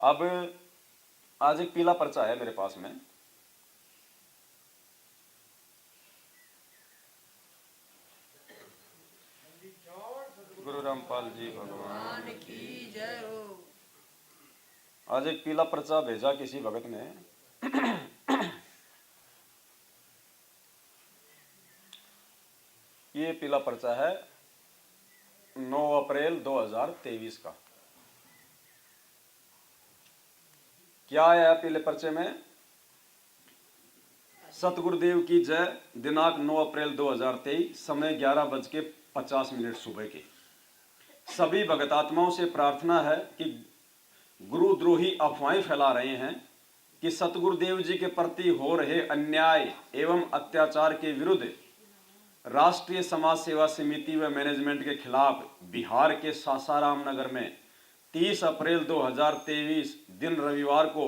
अब आज एक पीला पर्चा है मेरे पास में। गुरु रामपाल जी भगवान की जय हो। आज एक पीला पर्चा भेजा किसी भगत ने। ये पीला पर्चा है 9 अप्रैल 2023 का। क्या आया पीले पर्चे में? सतगुरुदेव की जय, दिनांक 9 अप्रैल 2023, समय 11:50 सुबह के। सभी भगतात्माओं से प्रार्थना है कि गुरुद्रोही अफवाहें फैला रहे हैं कि सतगुरुदेव जी के प्रति हो रहे अन्याय एवं अत्याचार के विरुद्ध राष्ट्रीय समाज सेवा समिति व मैनेजमेंट के खिलाफ बिहार के सासाराम नगर में 30 अप्रैल 2023 दिन रविवार को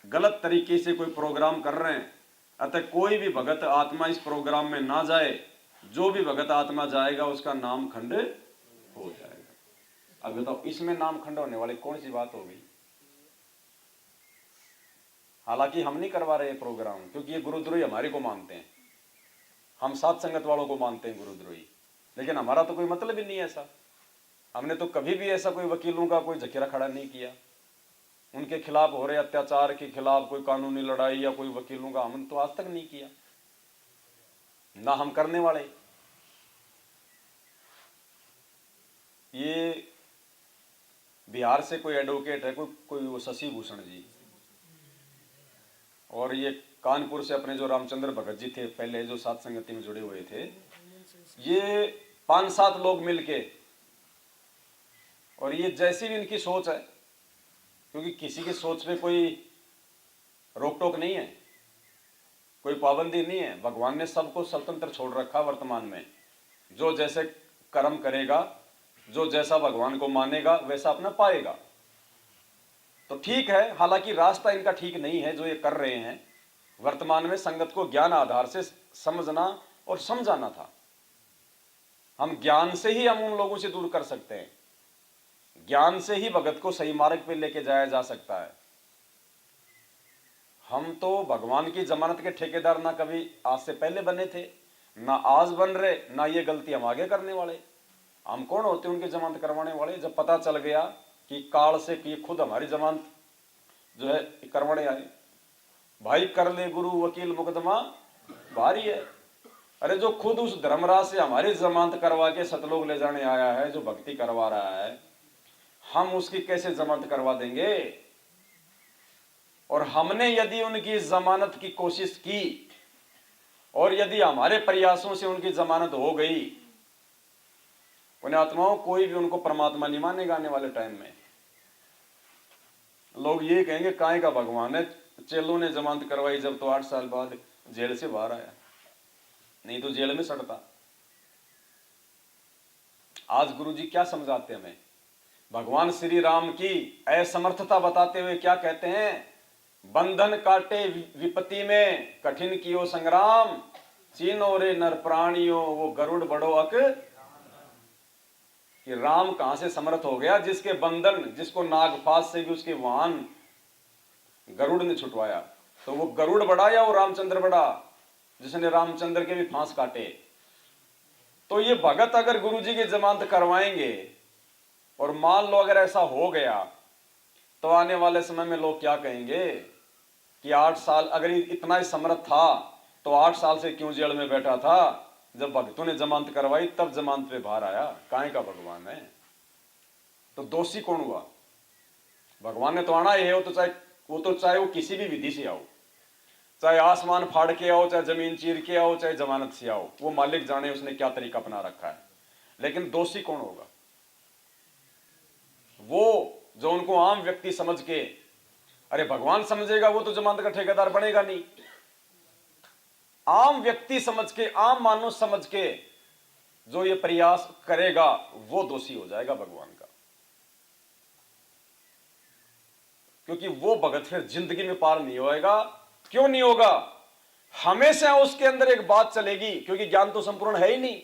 गलत तरीके से कोई प्रोग्राम कर रहे हैं। अतः कोई भी भगत आत्मा इस प्रोग्राम में ना जाए। जो भी भगत आत्मा जाएगा उसका नाम खंड हो जाएगा। अब बताओ, इसमें नाम खंड होने वाली कौन सी बात होगी? हालांकि हम नहीं करवा रहे प्रोग्राम, क्योंकि ये गुरुद्रोही हमारे को मानते हैं, हम सात संगत वालों को मानते हैं गुरुद्रोही। लेकिन हमारा तो कोई मतलब ही नहीं है ऐसा। हमने तो कभी भी ऐसा कोई वकीलों का कोई जखीरा खड़ा नहीं किया। उनके खिलाफ हो रहे अत्याचार के खिलाफ कोई कानूनी लड़ाई या कोई वकीलों का हमने तो आज तक नहीं किया, ना हम करने वाले। ये बिहार से कोई एडवोकेट है, कोई वो शशि भूषण जी, और ये कानपुर से अपने जो रामचंद्र भगत जी थे पहले, जो सात संगति में जुड़े हुए थे, ये 5-7 लोग मिलके, और ये जैसी भी इनकी सोच है, क्योंकि किसी की सोच पे कोई रोक टोक नहीं है, कोई पाबंदी नहीं है। भगवान ने सबको स्वतंत्र छोड़ रखा वर्तमान में। जो जैसे कर्म करेगा, जो जैसा भगवान को मानेगा वैसा अपना पाएगा। तो ठीक है, हालांकि रास्ता इनका ठीक नहीं है जो ये कर रहे हैं। वर्तमान में संगत को ज्ञान आधार से समझना और समझाना था। हम ज्ञान से ही हम उन लोगों से दूर कर सकते हैं। ज्ञान से ही भगत को सही मार्ग पे लेके जाया जा सकता है। हम तो भगवान की जमानत के ठेकेदार ना कभी आज से पहले बने थे, ना आज बन रहे, ना ये गलती हम आगे करने वाले। हम कौन होते उनकी जमानत करवाने वाले? जब पता चल गया कि काल से कि खुद हमारी जमानत जो है करवाने आए, भाई कर ले गुरु वकील मुकदमा भारी है। अरे जो खुद उस धर्मराज से हमारी जमानत करवा के सतलोक ले जाने आया है, जो भक्ति करवा रहा है, हम उसकी कैसे जमानत करवा देंगे? और हमने यदि उनकी जमानत की कोशिश की और यदि हमारे प्रयासों से उनकी जमानत हो गई, उन आत्माओं कोई भी उनको परमात्मा नहीं मानेगा आने वाले टाइम में। लोग ये कहेंगे काहे का भगवान है, चेलों ने जमानत करवाई जब तो 8 साल बाद जेल से बाहर आया, नहीं तो जेल में सड़ता। आज गुरु जी क्या समझाते हमें? भगवान श्री राम की असमर्थता बताते हुए क्या कहते हैं? बंधन काटे विपत्ति में, कठिन कियो संग्राम, चीनो रे नर प्राणियों वो गरुड़ बड़ो अक। कि राम कहां से समर्थ हो गया? जिसके बंधन, जिसको नागपाश से भी उसके वाहन गरुड़ ने छुटवाया। तो वो गरुड़ बड़ा या वो रामचंद्र बड़ा, जिसने रामचंद्र के भी फांस काटे? तो ये भगत अगर गुरु जी की जमानत करवाएंगे और मान लो अगर ऐसा हो गया, तो आने वाले समय में लोग क्या कहेंगे कि 8 साल अगर इतना ही समर्थ था तो 8 साल से क्यों जेल में बैठा था? जब भक्तों ने जमानत करवाई तब जमानत पे बाहर आया। काहे का भगवान है? तो दोषी कौन हुआ? भगवान ने तो आना ही है। वो चाहे वो किसी भी विधि से आओ, चाहे आसमान फाड़ के आओ, चाहे जमीन चीर के आओ, चाहे जमानत से आओ, वो मालिक जाने उसने क्या तरीका अपना रखा है। लेकिन दोषी कौन होगा? वो जो उनको आम व्यक्ति समझ के, अरे भगवान समझेगा वो तो जमानत का ठेकेदार बनेगा नहीं। आम व्यक्ति समझ के, आम मानुष समझ के जो ये प्रयास करेगा वो दोषी हो जाएगा भगवान का। क्योंकि वो भगत फिर जिंदगी में पार नहीं होएगा। क्यों नहीं होगा? हमेशा उसके अंदर एक बात चलेगी, क्योंकि ज्ञान तो संपूर्ण है ही नहीं,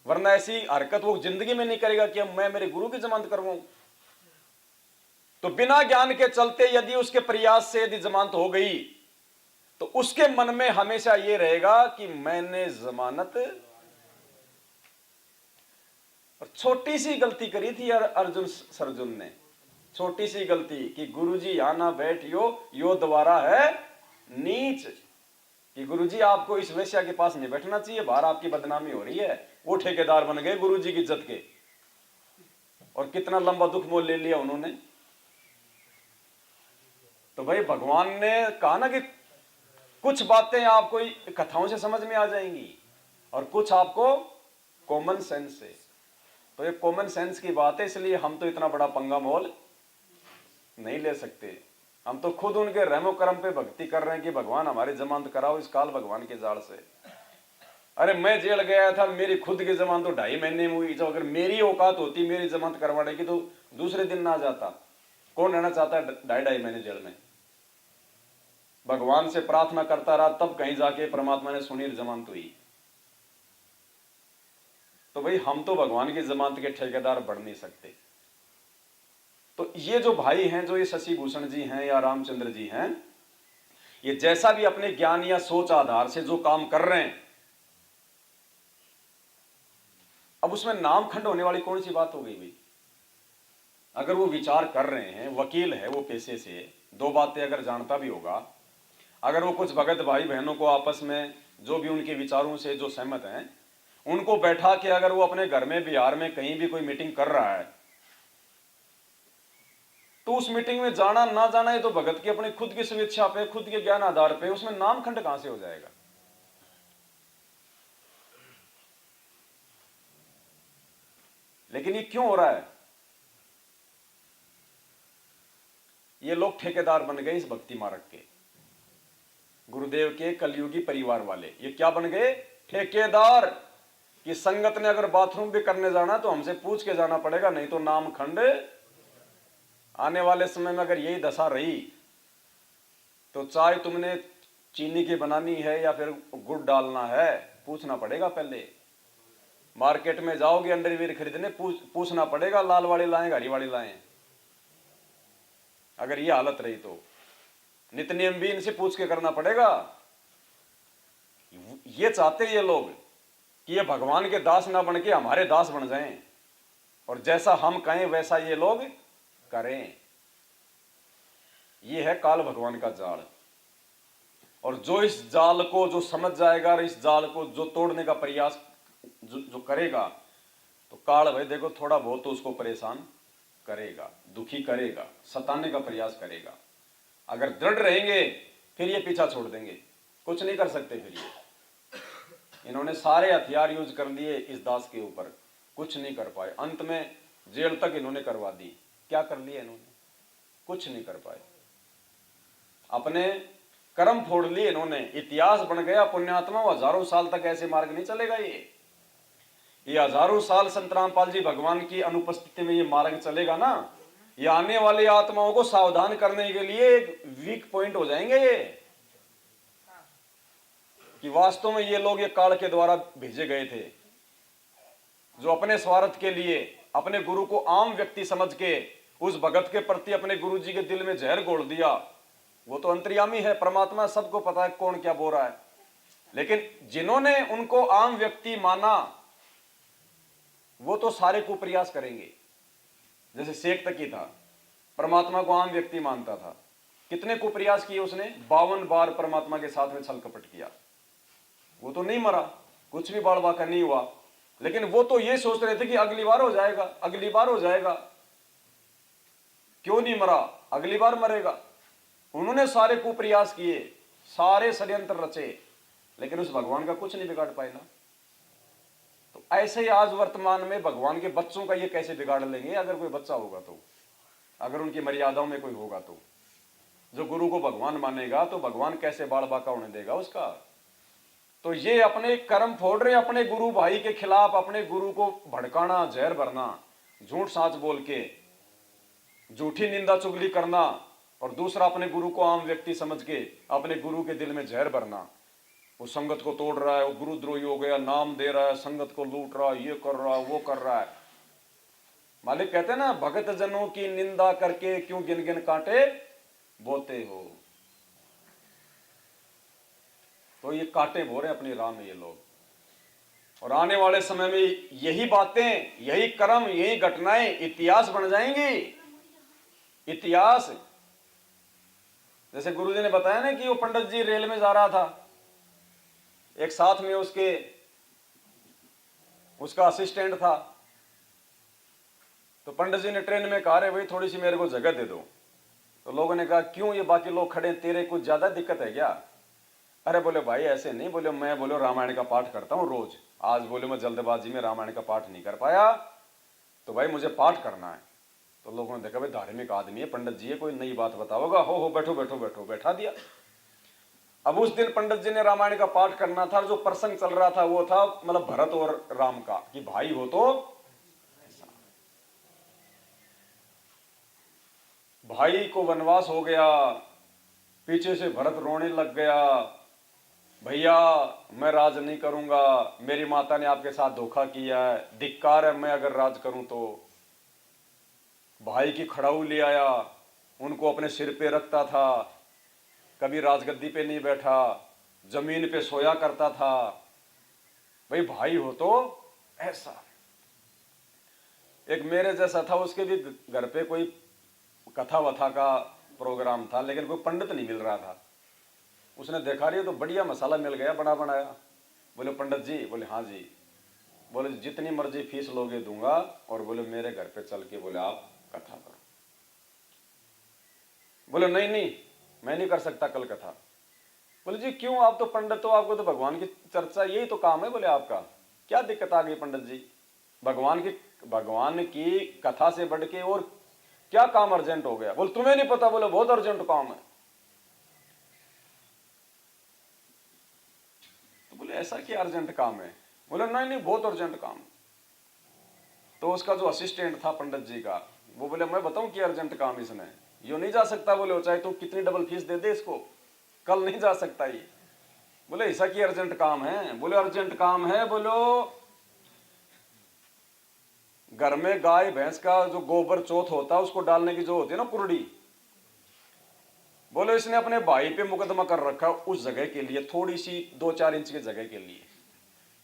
वरना ऐसी हरकत वो जिंदगी में नहीं करेगा कि मैं मेरे गुरु की जमानत करवाऊं। तो बिना ज्ञान के चलते यदि उसके प्रयास से यदि जमानत हो गई तो उसके मन में हमेशा यह रहेगा कि मैंने जमानत, और छोटी सी गलती करी थी यार अर्जुन सरजुन ने, छोटी सी गलती कि गुरुजी यहां ना बैठियो, यो द्वारा है नीच, कि गुरुजी आपको इस वेश्या के पास नहीं बैठना चाहिए, बाहर आपकी बदनामी हो रही है। वो ठेकेदार बन गए गुरुजी की इज्जत के, और कितना लंबा दुख मोल ले लिया उन्होंने। तो भाई भगवान ने कहा ना कि कुछ बातें आपको कथाओं से समझ में आ जाएंगी और कुछ आपको कॉमन सेंस से। तो ये कॉमन सेंस की बात है, इसलिए हम तो इतना बड़ा पंगा मोल नहीं ले सकते। हम तो खुद उनके रहमो करम पे भक्ति कर रहे हैं कि भगवान हमारी जमानत कराओ इस काल भगवान के जाल से। अरे मैं जेल गया था, मेरी खुद की जमानत तो 2.5 महीने में हुई। जो अगर मेरी औकात होती मेरी जमानत करवाने की तो दूसरे दिन ना जाता। कौन रहना चाहता है 2.5 महीने जेल में? भगवान से प्रार्थना करता रहा, तब कहीं जाके परमात्मा ने सुनी, जमानत हुई। तो भाई हम तो भगवान की जमानत के ठेकेदार बढ़ नहीं सकते। तो ये जो भाई हैं, जो ये शशि भूषण जी हैं या रामचंद्र जी हैं, ये जैसा भी अपने ज्ञान या सोच आधार से जो काम कर रहे हैं, अब उसमें नामखंड होने वाली कौन सी बात हो गई भाई? अगर वो विचार कर रहे हैं, वकील है वो पेशे से, 2 बातें अगर जानता भी होगा, अगर वो कुछ भगत भाई बहनों को आपस में जो भी उनके विचारों से जो सहमत हैं उनको बैठा के अगर वो अपने घर में बिहार में कहीं भी कोई मीटिंग कर रहा है, तो उस मीटिंग में जाना ना जाना ये तो भगत की अपनी खुद की स्वेच्छा पे, खुद के ज्ञान आधार पे, उसमें नामखंड कहां से हो जाएगा? लेकिन ये क्यों हो रहा है? ये लोग ठेकेदार बन गए इस भक्ति मार्ग के, गुरुदेव के कलयुगी परिवार वाले। ये क्या बन गए? ठेकेदार। कि संगत ने अगर बाथरूम भी करने जाना तो हमसे पूछ के जाना पड़ेगा, नहीं तो नामखंड। आने वाले समय में अगर यही दशा रही तो चाय तुमने चीनी की बनानी है या फिर गुड़ डालना है, पूछना पड़ेगा पहले। मार्केट में जाओगे अंडरवियर खरीदने, पूछना पड़ेगा लाल वाली लाएं हरी वाली लाएं। अगर ये हालत रही तो नित्य नियम भी इनसे पूछ के करना पड़ेगा। ये चाहते ये लोग कि ये भगवान के दास ना बन के हमारे दास बन जाएं, और जैसा हम कहें वैसा ये लोग करें। ये है काल भगवान का जाल। और जो इस जाल को जो समझ जाएगा और इस जाल को जो तोड़ने का प्रयास जो करेगा, तो काल भाई देखो थोड़ा बहुत तो उसको परेशान करेगा, दुखी करेगा, सताने का प्रयास करेगा। अगर दृढ़ रहेंगे फिर ये पीछा छोड़ देंगे, कुछ नहीं कर सकते। फिर ये इन्होंने सारे हथियार यूज कर लिए इस दास के ऊपर, कुछ नहीं कर पाए। अंत में जेल तक इन्होंने करवा दी। क्या कर लिया इन्होंने? कुछ नहीं कर पाए। अपने कर्म फोड़ लिए इन्होंने, इतिहास बन गया पुण्यात्मा। हजारों साल तक ऐसे मार्ग नहीं चलेगा। ये हजारों साल संत रामपाल जी भगवान की अनुपस्थिति में ये मार्ग चलेगा ना, ये आने वाली आत्माओं को सावधान करने के लिए एक वीक पॉइंट हो जाएंगे ये, कि वास्तव में ये लोग ये काल के द्वारा भेजे गए थे, जो अपने स्वार्थ के लिए अपने गुरु को आम व्यक्ति समझ के उस भगत के प्रति अपने गुरु जी के दिल में जहर घोल दिया। वो तो अंतर्यामी है, परमात्मा, सबको पता है कौन क्या बोल रहा है। लेकिन जिन्होंने उनको आम व्यक्ति माना वो तो सारे को प्रयास करेंगे। जैसे शेख तकी था, परमात्मा को आम व्यक्ति मानता था, कितने को प्रयास किए उसने? 52 बार परमात्मा के साथ में छल कपट किया। वो तो नहीं मरा, कुछ भी बाड़ बाका नहीं हुआ, लेकिन वो तो ये सोच रहे थे कि अगली बार हो जाएगा, अगली बार हो जाएगा। क्यों नहीं मरा? अगली बार मरेगा। उन्होंने सारे कुप्रयास किए, सारे षड्यंत्र रचे, लेकिन उस भगवान का कुछ नहीं बिगाड़ पाए ना। तो ऐसे ही आज वर्तमान में भगवान के बच्चों का ये कैसे बिगाड़ लेंगे? अगर कोई बच्चा होगा तो, अगर उनकी मर्यादाओं में कोई होगा तो, जो गुरु को भगवान मानेगा तो भगवान कैसे बाल बाका होने देगा उसका? तो ये अपने कर्म फोड़ रहे, अपने गुरु भाई के खिलाफ, अपने गुरु को भड़काना, जहर भरना, झूठ साच बोल के झूठी निंदा चुगली करना, और दूसरा अपने गुरु को आम व्यक्ति समझ के अपने गुरु के दिल में जहर भरना। वो संगत को तोड़ रहा है, वो गुरुद्रोही हो गया, नाम दे रहा है, संगत को लूट रहा है, ये कर रहा है, वो कर रहा है। मालिक कहते हैं ना, भगत जनों की निंदा करके क्यों गिन गिन कांटे बोते हो। तो ये कांटे बो रहे हैं अपनी राह में ये लोग, और आने वाले समय में यही बातें, यही कर्म, यही घटनाएं इतिहास बन जाएंगी। इतिहास, जैसे गुरुजी ने बताया ना कि वो पंडित जी रेल में जा रहा था, एक साथ में उसका असिस्टेंट था। तो पंडित जी ने ट्रेन में कहा, रे भाई थोड़ी सी मेरे को जगह दे दो। तो लोगों ने कहा, क्यों, ये बाकी लोग खड़े, तेरे कुछ ज्यादा दिक्कत है क्या? अरे बोले भाई ऐसे नहीं, बोले मैं बोले रामायण का पाठ करता हूं रोज, आज बोले मैं जल्दबाजी में रामायण का पाठ नहीं कर पाया, तो भाई मुझे पाठ करना है। तो लोगों ने देखा भाई धार्मिक आदमी है, पंडित जी है, कोई नई बात बताओगा, हो बैठो बैठो बैठो, बैठा दिया। अब उस दिन पंडित जी ने रामायण का पाठ करना था, जो प्रसंग चल रहा था वो था मतलब भरत और राम का, कि भाई हो तो ऐसा। भाई को वनवास हो गया, पीछे से भरत रोने लग गया, भैया मैं राज नहीं करूंगा, मेरी माता ने आपके साथ धोखा किया है, धिक्कार है मैं अगर राज करूं तो। भाई की खड़ाऊ ले आया, उनको अपने सिर पे रखता था, कभी राजगद्दी पे नहीं बैठा, जमीन पे सोया करता था। भाई भाई हो तो ऐसा। एक मेरे जैसा था, उसके भी घर पे कोई कथा वथा का प्रोग्राम था, लेकिन कोई पंडित नहीं मिल रहा था। उसने देखा रही तो बढ़िया मसाला मिल गया बना बनाया। बोले पंडित जी, बोले हाँ जी, बोले जितनी मर्जी फीस लोगे दूंगा, और बोले मेरे घर पे चल के बोले आप कथा करो। बोले नहीं नहीं मैं नहीं कर सकता कल कथा। बोले जी क्यों, आप तो पंडित हो, आपको तो भगवान की चर्चा यही तो काम है। बोले आपका क्या दिक्कत आ गई पंडित जी, भगवान की कथा से बढ़ के और क्या काम अर्जेंट हो गया? बोले तुम्हें नहीं पता? बोले बहुत अर्जेंट काम है। तो बोले ऐसा क्या अर्जेंट काम है? बोले नहीं नहीं बहुत अर्जेंट काम। तो उसका जो असिस्टेंट था पंडित जी का, वो बोले मैं बताऊं क्या अर्जेंट काम इसने, यो नहीं जा सकता। बोले चाहे तो कितनी डबल फीस दे दे इसको, कल नहीं जा सकता ये। बोले ऐसा क्या अर्जेंट काम है? बोले अर्जेंट काम है, बोलो घर में गाय भैंस का जो गोबर चौथ होता है उसको डालने की जो होती है ना कुरड़ी, बोले इसने अपने भाई पे मुकदमा कर रखा उस जगह के लिए, थोड़ी सी 2-4 इंच की जगह के लिए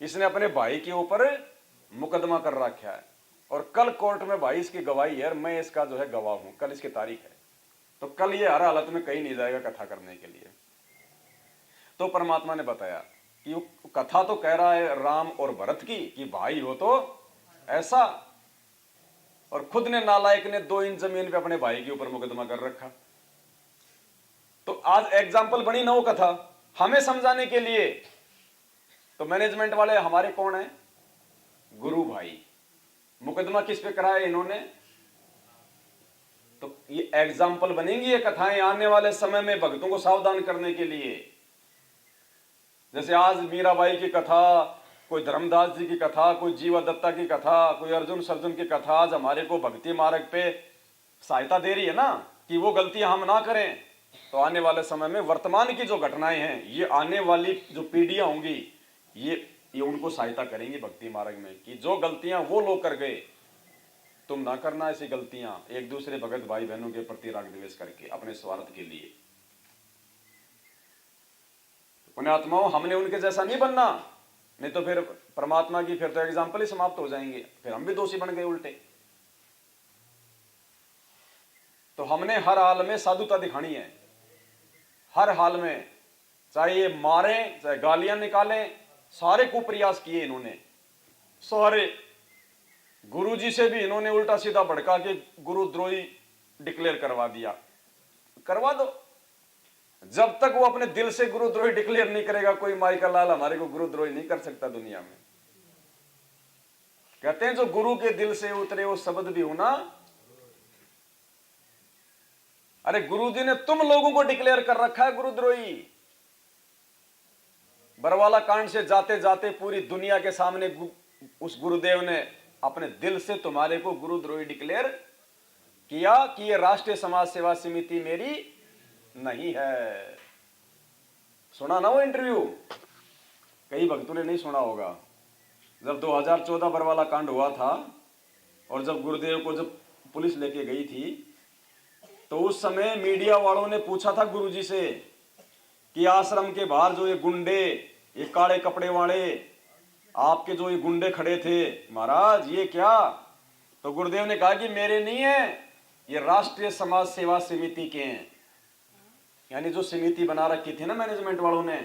इसने अपने भाई के ऊपर मुकदमा कर रखा है, और कल कोर्ट में भाई इसकी गवाही है, मैं इसका जो है गवाह हूं, कल इसकी तारीख है। तो कल ये हर हालत में कहीं नहीं जाएगा कथा करने के लिए। तो परमात्मा ने बताया कि कथा तो कह रहा है राम और भरत की, कि भाई हो तो ऐसा, और खुद ने नालायक ने 2 इंच जमीन पे अपने भाई के ऊपर मुकदमा कर रखा। तो आज एग्जाम्पल बनी ना वो कथा हमें समझाने के लिए। तो मैनेजमेंट वाले हमारे कौन है? गुरु भाई। मुकदमा किस पे कराया इन्होंने? तो ये एग्जाम्पल बनेंगी ये कथाएं आने वाले समय में भक्तों को सावधान करने के लिए। जैसे आज मीराबाई की कथा, कोई धर्मदास जी की कथा, कोई जीवा दत्ता की कथा, कोई अर्जुन सर्जुन की कथा आज हमारे को भक्ति मार्ग पे सहायता दे रही है ना, कि वो गलतियां हम ना करें। तो आने वाले समय में वर्तमान की जो घटनाएं हैं, ये आने वाली जो पीढ़ियां होंगी, ये उनको सहायता करेंगी भक्ति मार्ग में, कि जो गलतियां वो लोग कर गए तुम ना करना ऐसी गलतियां, एक दूसरे भगत भाई बहनों के प्रति राग द्वेष करके अपने स्वार्थ के लिए। पुण्यात्माओं हमने उनके जैसा नहीं बनना, नहीं तो फिर परमात्मा की फिर तो एग्जाम्पल ही समाप्त हो जाएंगे, फिर हम भी दोषी बन गए उल्टे। तो हमने हर हाल में साधुता दिखानी है, हर हाल में, चाहे ये मारें चाहे गालियां निकालें, सारे कुप्रयास किए इन्होंने सारे। गुरुजी से भी इन्होंने उल्टा सीधा भड़का के गुरुद्रोही डिक्लेयर करवा दिया। करवा दो, जब तक वो अपने दिल से गुरुद्रोही डिक्लेयर नहीं करेगा, कोई माई का लाल हमारे को गुरुद्रोही नहीं कर सकता दुनिया में। कहते हैं जो गुरु के दिल से उतरे वो शब्द भी होना। अरे गुरुजी ने तुम लोगों को डिक्लेयर कर रखा है गुरुद्रोही। बरवाला कांड से जाते जाते पूरी दुनिया के सामने उस गुरुदेव ने अपने दिल से तुम्हारे को गुरुद्रोही डिक्लेयर किया कि ये राष्ट्रीय समाज सेवा समिति मेरी नहीं है। सुना ना वो इंटरव्यू? कई भक्तों ने नहीं सुना होगा। जब 2014 बरवाला कांड हुआ था और जब गुरुदेव को जब पुलिस लेके गई थी तो उस समय मीडिया वालों ने पूछा था गुरुजी से कि आश्रम के बाहर जो ये गुंडे, ये काले कपड़े वाले आपके जो ये गुंडे खड़े थे महाराज ये क्या? तो गुरुदेव ने कहा कि मेरे नहीं है, ये राष्ट्रीय समाज सेवा समिति के हैं। यानी जो समिति बना रखी थी ना मैनेजमेंट वालों ने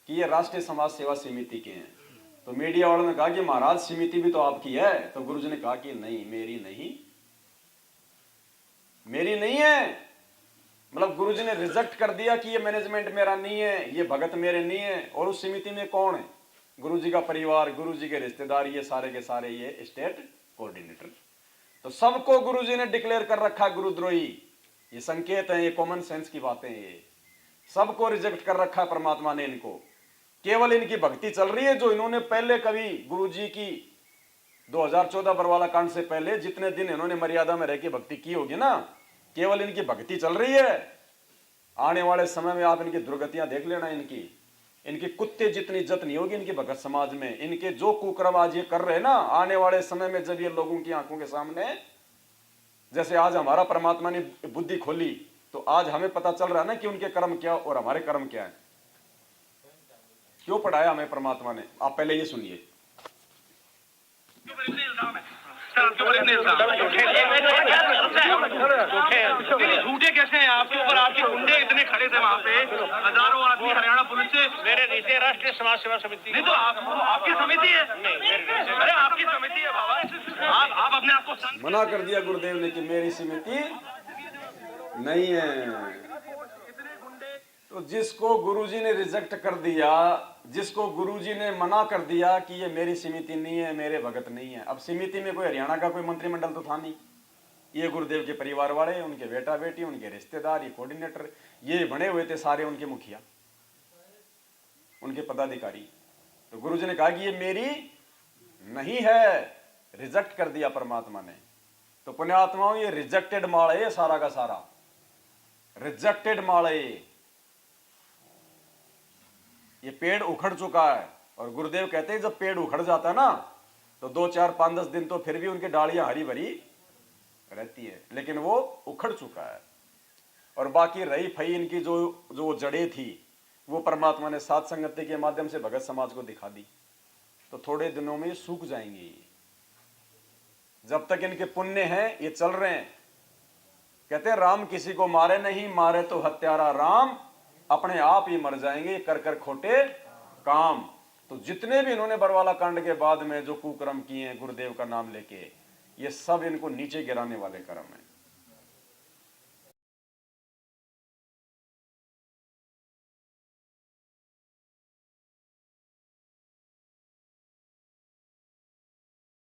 कि ये राष्ट्रीय समाज सेवा समिति के हैं। तो मीडिया वालों ने कहा कि महाराज समिति भी तो आपकी है। तो गुरुजी ने कहा कि नहीं, मेरी नहीं, मेरी नहीं है। मतलब गुरुजी ने रिजेक्ट कर दिया कि ये मैनेजमेंट मेरा नहीं है, ये भगत मेरे नहीं है। और उस समिति में कौन है? गुरुजी का परिवार, गुरुजी के रिश्तेदार, ये सारे के सारे ये स्टेट कोऑर्डिनेटर। तो सबको गुरुजी ने डिक्लेयर कर रखा गुरुद्रोही। ये संकेत है, ये कॉमन सेंस की बातें, ये सबको रिजेक्ट कर रखा परमात्मा ने इनको। केवल इनकी भक्ति चल रही है जो इन्होंने पहले कभी गुरुजी की 2014 बरवाला कांड से पहले जितने दिन इन्होंने मर्यादा में रह के भक्ति की होगी ना, केवल इनकी भक्ति चल रही है। आने वाले समय में आप इनकी दुर्गतियां देख लेना। इनकी कुत्ते जितनी इज्जत नहीं होगी इनकी भगत समाज में। इनके जो कुकर्म आज ये कर रहे हैं ना, आने वाले समय में जब ये लोगों की आंखों के सामने, जैसे आज हमारा परमात्मा ने बुद्धि खोली तो आज हमें पता चल रहा है ना कि उनके कर्म क्या और हमारे कर्म क्या है। क्यों पढ़ाया हमें परमात्मा ने? आप पहले ये सुनिए। झूठे कैसे हैं आपके ऊपर? आपके गुंडे इतने खड़े थे वहाँ पे, हजारों आदमी हरियाणा पुलिस से। मेरे नीचे राष्ट्रीय समाज सेवा समिति नहीं तो आपकी समिति है। अरे आपकी समिति है बाबा, आप अपने आप को मना कर दिया गुरुदेव ने कि मेरी समिति नहीं है। तो जिसको गुरुजी ने रिजेक्ट कर दिया, जिसको गुरुजी ने मना कर दिया कि ये मेरी समिति नहीं है, मेरे भगत नहीं है। अब समिति में कोई हरियाणा का कोई मंत्रिमंडल तो था नहीं। ये गुरुदेव के परिवार वाले, उनके बेटा बेटी, उनके रिश्तेदार, ये कोऑर्डिनेटर, ये बने हुए थे सारे उनके मुखिया, उनके पदाधिकारी। तो गुरुजी ने कहा कि ये मेरी नहीं है, रिजेक्ट कर दिया परमात्मा ने। तो पुण्यात्माओं, ये रिजेक्टेड माल है, सारा का सारा रिजेक्टेड माल है। ये पेड़ उखड़ चुका है। और गुरुदेव कहते हैं जब पेड़ उखड़ जाता है ना तो 2, 4, 5, 10 दिन तो फिर भी उनकी डालियां हरी भरी रहती है, लेकिन वो उखड़ चुका है। और बाकी रही फई इनकी जो जड़ें थी वो परमात्मा ने सात संगति के माध्यम से भगत समाज को दिखा दी। तो थोड़े दिनों में सूख जाएंगी। जब तक इनके पुण्य हैं ये चल रहे हैं। कहते हैं राम किसी को मारे नहीं, मारे तो हत्यारा राम, अपने आप ही मर जाएंगे कर कर खोटे काम। तो जितने भी इन्होंने बरवाला कांड के बाद में जो कुकर्म किए हैं गुरुदेव का नाम लेके, ये सब इनको नीचे गिराने वाले कर्म हैं।